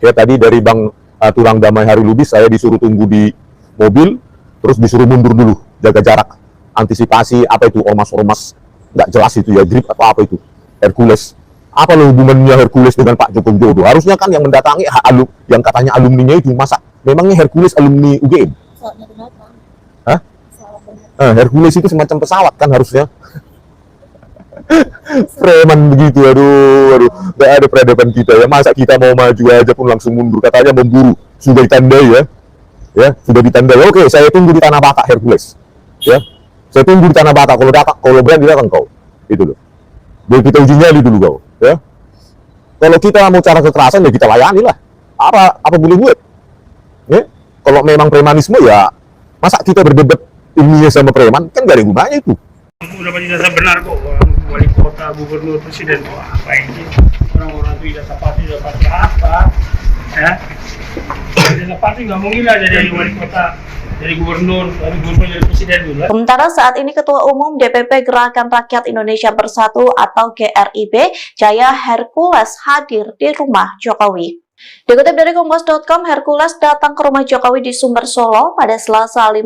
Ya tadi dari Bang Tulang Damai Hari Lubis saya disuruh tunggu di mobil, terus disuruh mundur dulu, jaga jarak, antisipasi apa itu ormas-ormas nggak jelas itu ya, grip atau apa itu, Hercules. Apa loh hubungannya Hercules dengan Pak Joko Widodo? Harusnya kan yang mendatangi yang katanya alumninya itu, masa memangnya Hercules alumni UGM? Hah? Hercules itu semacam pesawat kan harusnya. Preman begitu, aduh, nggak ada peradaban kita ya. Masa kita mau maju aja pun langsung mundur, katanya memburu, sudah ditandai ya, sudah ditandai. Oke, saya tunggu di Tanah Batak Hercules, ya, saya tunggu di Tanah Batak. Kalau berani datang kau, itu loh. Biar kita uji nyali dulu kau, ya. Kalau kita mau cara kekerasan ya kita layani lah. Apa boleh buat? Ya, kalau memang premanisme ya, masa kita berdebat ilmiah sama preman kan gak ada gunanya itu. Udah ijazah benar kok, wali kota, gubernur, presiden, kok apa ini? Orang-orang itu ijazah pasti apa? Ya, ijazah pasti nggak mungkin lah jadi wali kota, jadi gubernur, jadi presiden dulu. Sementara saat ini Ketua Umum DPP Gerakan Rakyat Indonesia Bersatu atau GRIB, Jaya Hercules hadir di rumah Jokowi. Dikutip dari Kompas.com, Hercules datang ke rumah Jokowi di Sumber Solo pada Selasa 15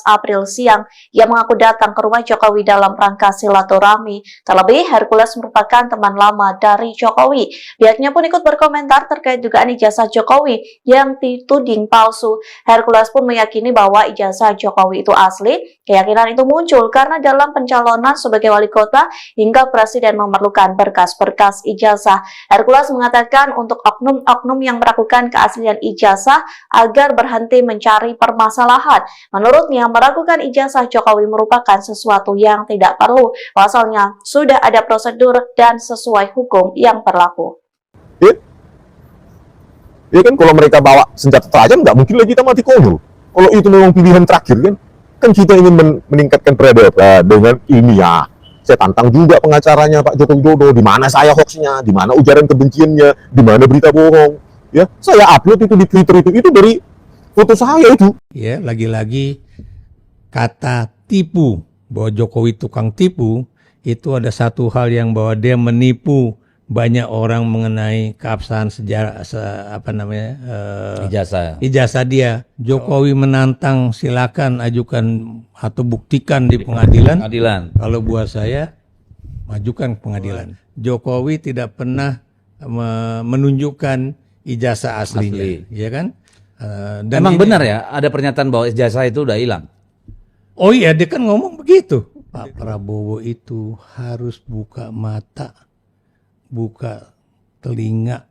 April siang. Ia mengaku datang ke rumah Jokowi dalam rangka silaturahmi. Terlebih, Hercules merupakan teman lama dari Jokowi. Pihaknya pun ikut berkomentar terkait dugaan ijazah Jokowi yang dituding palsu. Hercules pun meyakini bahwa ijazah Jokowi itu asli. Keyakinan itu muncul karena dalam pencalonan sebagai wali kota hingga presiden memerlukan berkas-berkas ijazah. Hercules mengatakan untuk oknum yang meragukan keaslian ijazah agar berhenti mencari permasalahan. Menurutnya, meragukan ijazah Jokowi merupakan sesuatu yang tidak perlu. Pasalnya, sudah ada prosedur dan sesuai hukum yang berlaku. Ya kan kalau mereka bawa senjata tajam, nggak mungkin lagi kita mati konyol. Kalau itu memang pilihan terakhir kan kita ingin meningkatkan peradaban dengan ilmiah. Saya tantang juga pengacaranya Pak Joko Widodo, di mana saya hoaxnya, di mana ujaran kebenciannya, di mana berita bohong. Ya, saya upload itu di Twitter itu dari foto saya itu. Ya, lagi-lagi kata tipu, bahwa Jokowi tukang tipu, itu ada satu hal yang bahwa dia menipu banyak orang mengenai keabsahan sejarah ijazah dia. Jokowi menantang, silakan ajukan atau buktikan di pengadilan. Kalau buat saya, majukan ke pengadilan. Jokowi tidak pernah menunjukkan ijazah aslinya, ya kan? Dan emang benar ya, ada pernyataan bahwa ijazah itu udah hilang. Oh iya, dia kan ngomong begitu. Pak Prabowo itu harus buka mata, buka telinga,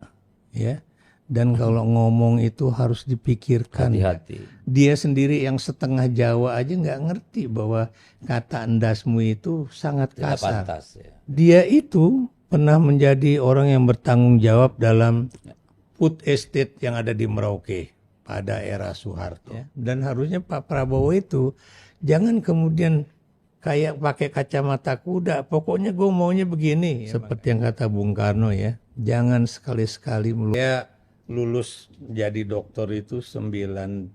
ya. Dan kalau ngomong itu harus dipikirkan. Hati-hati. Dia sendiri yang setengah Jawa aja nggak ngerti bahwa kata endasmu itu sangat kasar. Pantas, ya. Dia itu pernah menjadi orang yang bertanggung jawab dalam food estate yang ada di Merauke pada era Soeharto. Ya. Dan harusnya Pak Prabowo itu jangan kemudian kayak pakai kacamata kuda, pokoknya gue maunya begini. Ya, seperti yang kata Bung Karno ya, jangan sekali-sekali ya, lulus jadi dokter itu 93.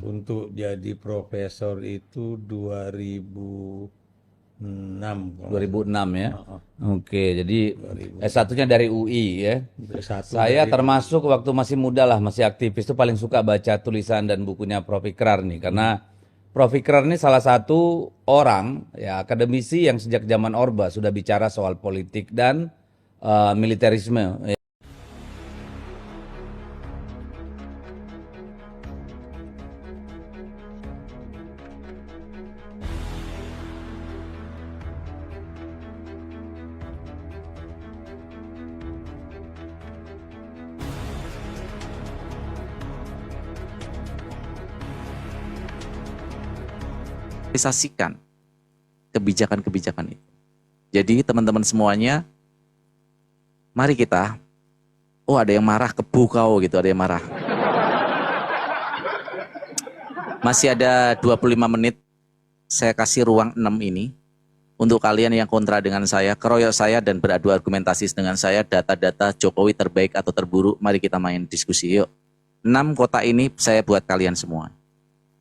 Untuk jadi profesor itu 2006 ya. Oke, jadi S1-nya dari UI ya. Saya termasuk waktu masih muda lah, masih aktivis itu paling suka baca tulisan dan bukunya Prof. Ikrar nih, karena Prof. Ikrar ini salah satu orang ya akademisi yang sejak zaman Orba sudah bicara soal politik dan militerisme. Realisasikan kebijakan-kebijakan itu. Jadi teman-teman semuanya, mari kita, ada yang marah, kebu kau gitu, ada yang marah. Masih ada 25 menit, saya kasih ruang 6 ini, untuk kalian yang kontra dengan saya, keroyok saya dan beradu argumentasi dengan saya, data-data Jokowi terbaik atau terburuk, mari kita main diskusi yuk. 6 kota ini saya buat kalian semua.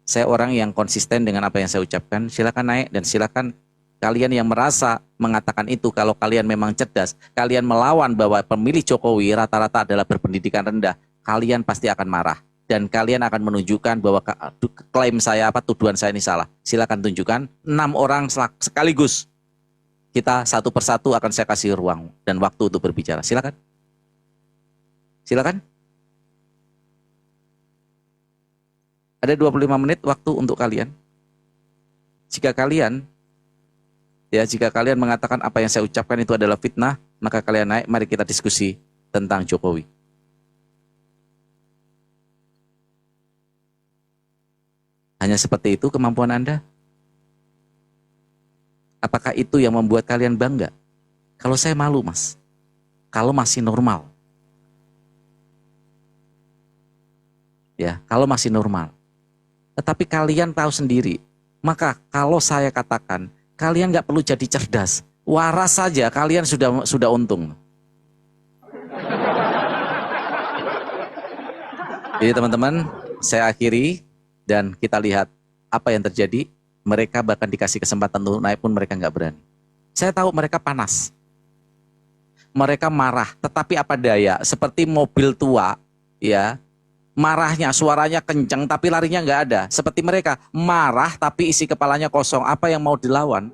Saya orang yang konsisten dengan apa yang saya ucapkan, silakan naik dan silakan Kalian yang merasa mengatakan itu, kalau kalian memang cerdas, kalian melawan bahwa pemilih Jokowi rata-rata adalah berpendidikan rendah, kalian pasti akan marah. Dan kalian akan menunjukkan bahwa klaim saya, tuduhan saya ini salah. Silakan tunjukkan 6 orang sekaligus. Kita satu persatu akan saya kasih ruang dan waktu untuk berbicara. Silakan. Silakan. Ada 25 menit waktu untuk kalian. Jika kalian mengatakan apa yang saya ucapkan itu adalah fitnah, maka kalian naik, mari kita diskusi tentang Jokowi. Hanya seperti itu kemampuan Anda? Apakah itu yang membuat kalian bangga? Kalau saya malu, Mas. Kalau masih normal. Ya, kalau masih normal. Tetapi kalian tahu sendiri, maka kalau saya katakan, kalian nggak perlu jadi cerdas, waras saja kalian sudah untung. Jadi teman-teman, saya akhiri dan kita lihat apa yang terjadi. Mereka bahkan dikasih kesempatan untuk naik pun mereka nggak berani. Saya tahu mereka panas, mereka marah, tetapi apa daya? Seperti mobil tua, ya. Marahnya, suaranya kencang, tapi larinya nggak ada. Seperti mereka, marah tapi isi kepalanya kosong. Apa yang mau dilawan?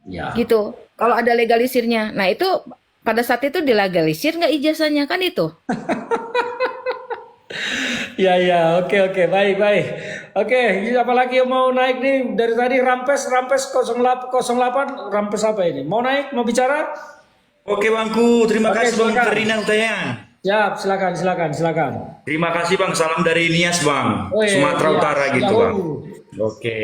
Ya. Gitu. Kalau ada legalisirnya. Nah itu pada saat itu dilegalisir nggak ijazahnya, kan itu? Ya, oke, baik. Oke, siapa lagi yang mau naik nih? Dari tadi Rampes 08, Rampes apa ini? Mau naik, mau bicara? Oke Bangku, terima Oke, kasih Bang silakan. Ferdinand Utaya. Siap, silakan. Terima kasih Bang, salam dari Nias Bang, Oh, iya, Sumatera iya. Utara gitu Yahoo. Bang. Oke,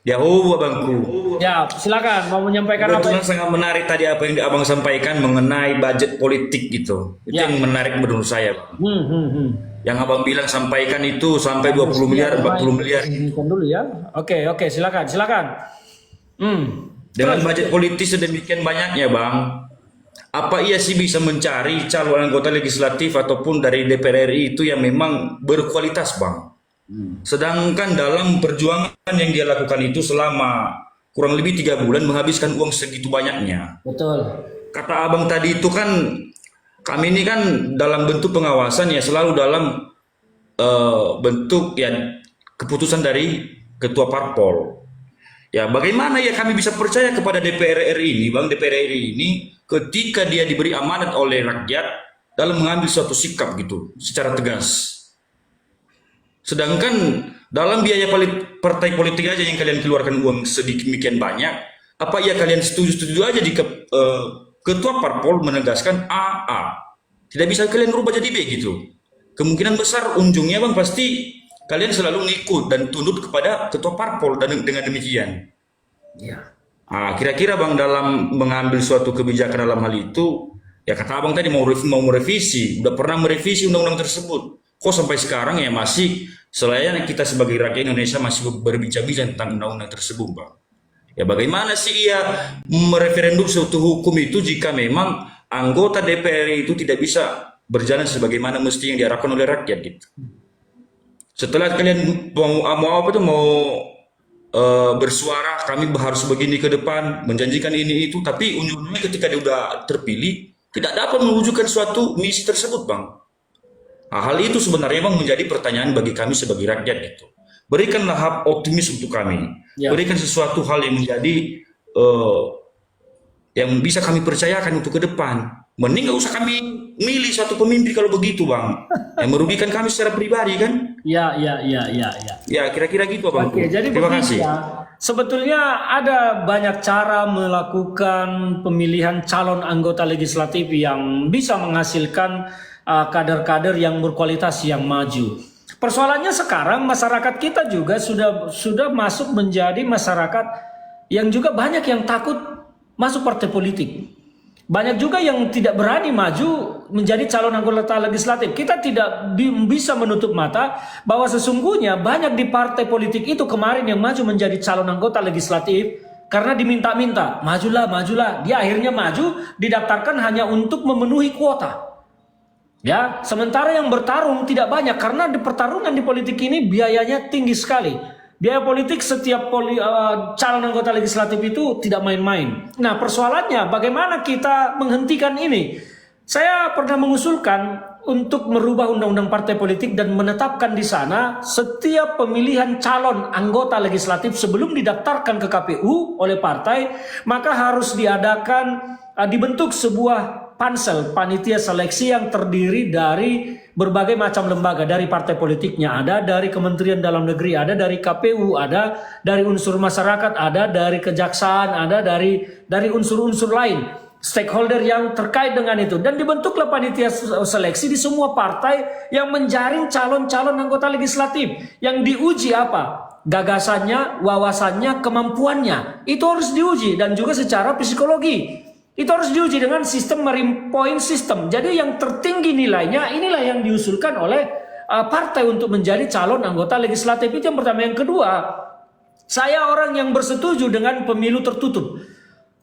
Yahoo Bangku. Ya, silakan mau menyampaikan apa? Kebetulan sangat menarik tadi apa yang Abang sampaikan mengenai budget politik gitu. Itu Ya. yang menarik menurut saya Bang. Yang Abang bilang sampaikan itu sampai 20 miliar, 40 miliar. Hentikan dulu ya. Oke, silakan. Dengan budget politis sedemikian banyaknya Bang, apa ia sih bisa mencari calon anggota legislatif ataupun dari DPR RI itu yang memang berkualitas Bang? Sedangkan dalam perjuangan yang dia lakukan itu selama kurang lebih 3 bulan menghabiskan uang segitu banyaknya. Betul. Kata Abang tadi itu kan kami ini kan dalam bentuk pengawasan ya selalu dalam bentuk ya keputusan dari ketua parpol. Ya bagaimana ya kami bisa percaya kepada DPR RI ini Bang, DPR RI ini ketika dia diberi amanat oleh rakyat dalam mengambil suatu sikap gitu secara tegas. Sedangkan dalam biaya partai politik aja yang kalian keluarkan uang sedemikian banyak, apa ya kalian setuju aja di ketua parpol menegaskan A. Tidak bisa kalian rubah jadi B gitu. Kemungkinan besar ujungnya Bang pasti kalian selalu ngikut dan tunduk kepada ketua parpol dan dengan demikian. Ya. Kira-kira Bang dalam mengambil suatu kebijakan dalam hal itu, ya kata Abang tadi mau merevisi, udah pernah merevisi undang-undang tersebut. Kok sampai sekarang ya masih selain kita sebagai rakyat Indonesia masih berbincang-bincang tentang undang-undang tersebut Bang. Ya bagaimana sih ia mereferendum suatu hukum itu jika memang anggota DPR itu tidak bisa berjalan sebagaimana mesti yang diharapkan oleh rakyat gitu. Setelah kalian mau bersuara kami harus begini ke depan, menjanjikan ini itu, tapi ujung-ujungnya ketika dia udah terpilih tidak dapat mewujudkan suatu misi tersebut Bang. Hal itu sebenarnya Bang menjadi pertanyaan bagi kami sebagai rakyat gitu. Berikanlah hak optimis untuk kami. Ya. Berikan sesuatu hal yang menjadi yang bisa kami percayakan untuk ke depan. Mending nggak usah kami milih suatu pemimpin kalau begitu Bang. Yang merugikan kami secara pribadi kan. Ya. Ya kira-kira gitu Bang. Oke, jadi Terima begini kasih. ya. Sebetulnya ada banyak cara melakukan pemilihan calon anggota legislatif yang bisa menghasilkan kader-kader yang berkualitas yang maju. Persoalannya sekarang masyarakat kita juga sudah masuk menjadi masyarakat yang juga banyak yang takut masuk partai politik. Banyak juga yang tidak berani maju menjadi calon anggota legislatif. Kita tidak bisa menutup mata bahwa sesungguhnya banyak di partai politik itu kemarin yang maju menjadi calon anggota legislatif karena diminta-minta, majulah. Dia akhirnya maju, didaftarkan hanya untuk memenuhi kuota. Ya, sementara yang bertarung tidak banyak karena di pertarungan di politik ini biayanya tinggi sekali. Biaya politik setiap calon anggota legislatif itu tidak main-main. Nah, persoalannya bagaimana kita menghentikan ini? Saya pernah mengusulkan untuk merubah undang-undang partai politik dan menetapkan di sana setiap pemilihan calon anggota legislatif sebelum didaftarkan ke KPU oleh partai, maka harus dibentuk sebuah pansel, panitia seleksi yang terdiri dari berbagai macam lembaga, dari partai politiknya ada, dari Kementerian Dalam Negeri ada, dari KPU ada, dari unsur masyarakat ada, dari kejaksaan ada, dari unsur-unsur lain, stakeholder yang terkait dengan itu, dan dibentuklah panitia seleksi di semua partai yang menjaring calon-calon anggota legislatif. Yang diuji apa? Gagasannya, wawasannya, kemampuannya. Itu harus diuji, dan juga secara psikologi. Itu harus diuji dengan sistem merit point system. Jadi yang tertinggi nilainya inilah yang diusulkan oleh partai untuk menjadi calon anggota legislatif. Itu yang pertama. Yang kedua, saya orang yang bersetuju dengan pemilu tertutup.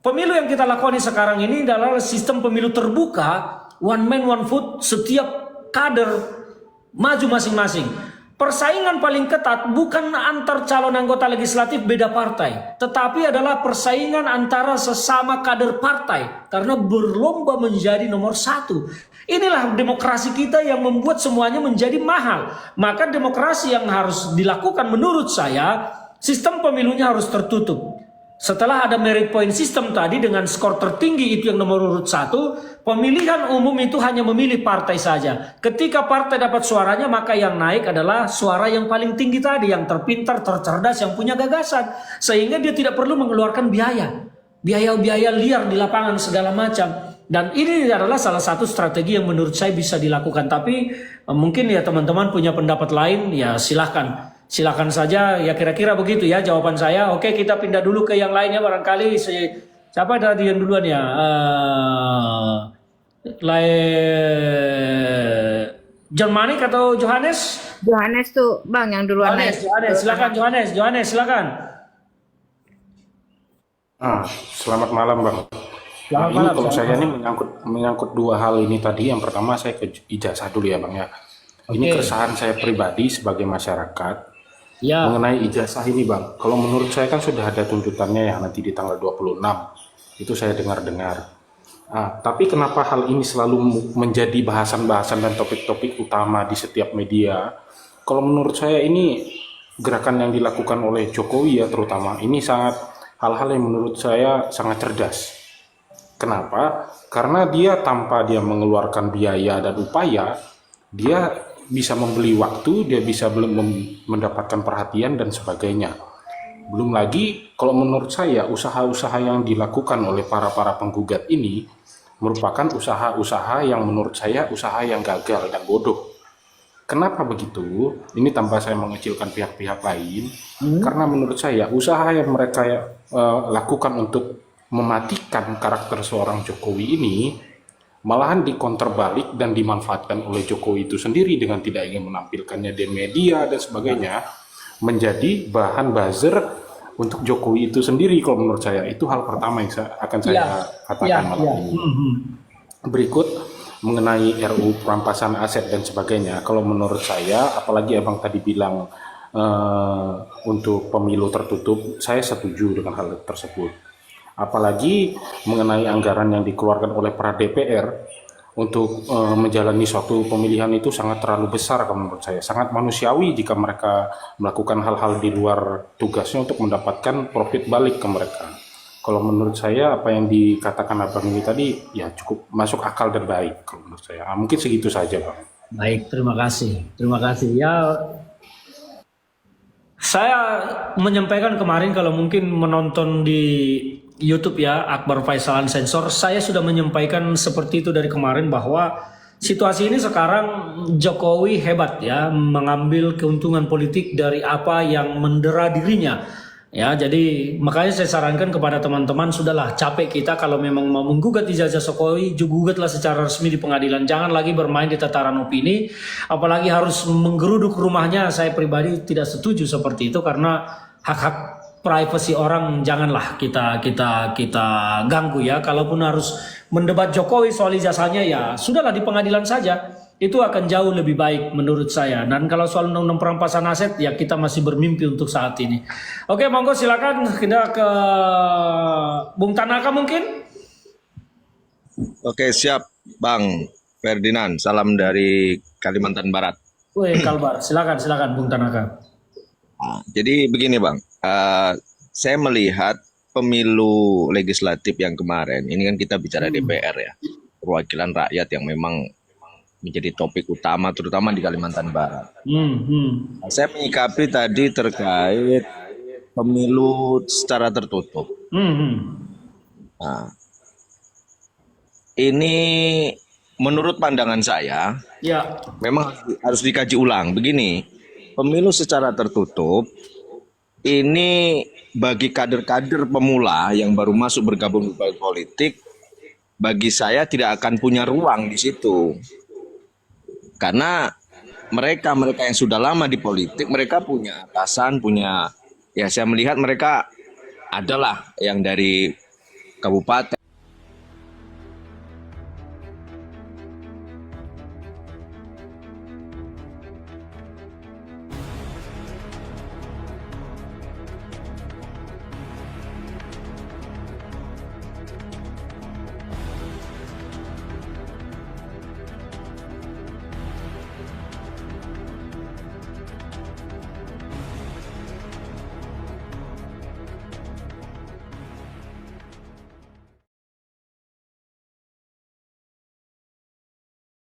Pemilu yang kita lakukan sekarang ini adalah sistem pemilu terbuka, one man one vote, setiap kader maju masing-masing. Persaingan paling ketat bukan antar calon anggota legislatif beda partai, tetapi adalah persaingan antara sesama kader partai karena berlomba menjadi nomor satu. Inilah demokrasi kita yang membuat semuanya menjadi mahal. Maka demokrasi yang harus dilakukan menurut saya, sistem pemilunya harus tertutup. Setelah ada merit point system tadi dengan skor tertinggi itu yang nomor urut 1, pemilihan umum itu hanya memilih partai saja. Ketika partai dapat suaranya, maka yang naik adalah suara yang paling tinggi tadi, yang terpintar, tercerdas, yang punya gagasan. Sehingga dia tidak perlu mengeluarkan biaya liar di lapangan segala macam. Dan ini adalah salah satu strategi yang menurut saya bisa dilakukan. Tapi mungkin ya teman-teman punya pendapat lain, ya silahkan. Silakan saja, ya kira-kira begitu ya jawaban saya. Oke, kita pindah dulu ke yang lainnya barangkali. Siapa tadi yang duluan ya? John Manik atau Johannes? Johannes tuh Bang yang duluan. Johannes, silakan Johannes, silakan. Selamat malam Bang. Selamat Ini malam. kalau saya ini menyangkut dua hal ini tadi. Yang pertama saya ke ijazah dulu ya Bang ya. Ini keresahan saya pribadi sebagai masyarakat. Ya. Mengenai ijazah ini Bang, kalau menurut saya kan sudah ada tuntutannya ya nanti di tanggal 26, itu saya dengar-dengar. Tapi kenapa hal ini selalu menjadi bahasan-bahasan dan topik-topik utama di setiap media? Kalau menurut saya ini gerakan yang dilakukan oleh Jokowi ya terutama, ini sangat hal-hal yang menurut saya sangat cerdas. Kenapa? Karena dia tanpa dia mengeluarkan biaya dan upaya, dia bisa membeli waktu, dia bisa mendapatkan perhatian dan sebagainya. Belum lagi kalau menurut saya usaha-usaha yang dilakukan oleh para penggugat ini merupakan usaha-usaha yang menurut saya usaha yang gagal dan bodoh. Kenapa begitu? Ini tanpa saya mengecilkan pihak-pihak lain, karena menurut saya usaha yang mereka lakukan untuk mematikan karakter seorang Jokowi ini malahan dikonterbalik dan dimanfaatkan oleh Jokowi itu sendiri dengan tidak ingin menampilkannya di media dan sebagainya, menjadi bahan buzzer untuk Jokowi itu sendiri. Kalau menurut saya itu hal pertama yang akan saya katakan malam ini. Berikut mengenai RUU perampasan aset dan sebagainya, kalau menurut saya, apalagi abang tadi bilang untuk pemilu tertutup, saya setuju dengan hal tersebut. Apalagi mengenai anggaran yang dikeluarkan oleh para DPR untuk menjalani suatu pemilihan itu sangat terlalu besar kalau menurut saya. Sangat manusiawi jika mereka melakukan hal-hal di luar tugasnya untuk mendapatkan profit balik ke mereka. Kalau menurut saya apa yang dikatakan abang ini tadi ya cukup masuk akal dan baik kalau menurut saya. Mungkin segitu saja Bang. Baik, terima kasih. Ya, saya menyampaikan kemarin kalau mungkin menonton di YouTube ya, Akbar Faisal Sensor, saya sudah menyampaikan seperti itu dari kemarin bahwa situasi ini sekarang Jokowi hebat ya, mengambil keuntungan politik dari apa yang mendera dirinya. Ya, jadi makanya saya sarankan kepada teman-teman, sudahlah capek kita kalau memang mau menggugat ijazah Jokowi, gugatlah secara resmi di pengadilan. Jangan lagi bermain di tataran opini, apalagi harus menggeruduk rumahnya. Saya pribadi tidak setuju seperti itu karena hak-hak privasi orang janganlah kita ganggu ya. Kalaupun harus mendebat Jokowi soal ijazahnya ya sudahlah di pengadilan saja. itu akan jauh lebih baik menurut saya. Dan kalau soal undang-undang perampasan aset, ya kita masih bermimpi untuk saat ini. Oke, monggo silakan kita ke Bung Tanaka mungkin. Oke, siap Bang Ferdinand. Salam dari Kalimantan Barat. Woi, Kalbar, silakan Bung Tanaka. Jadi begini Bang, saya melihat pemilu legislatif yang kemarin, ini kan kita bicara DPR ya, perwakilan rakyat yang memang menjadi topik utama terutama di Kalimantan Barat. Saya menyikapi tadi terkait pemilu secara tertutup. Nah, ini menurut pandangan saya, Ya, memang harus dikaji ulang. Begini, pemilu secara tertutup ini bagi kader-kader pemula yang baru masuk bergabung di politik, bagi saya tidak akan punya ruang di situ. Karena mereka yang sudah lama di politik, mereka punya atasan, punya, ya saya melihat mereka adalah yang dari kabupaten.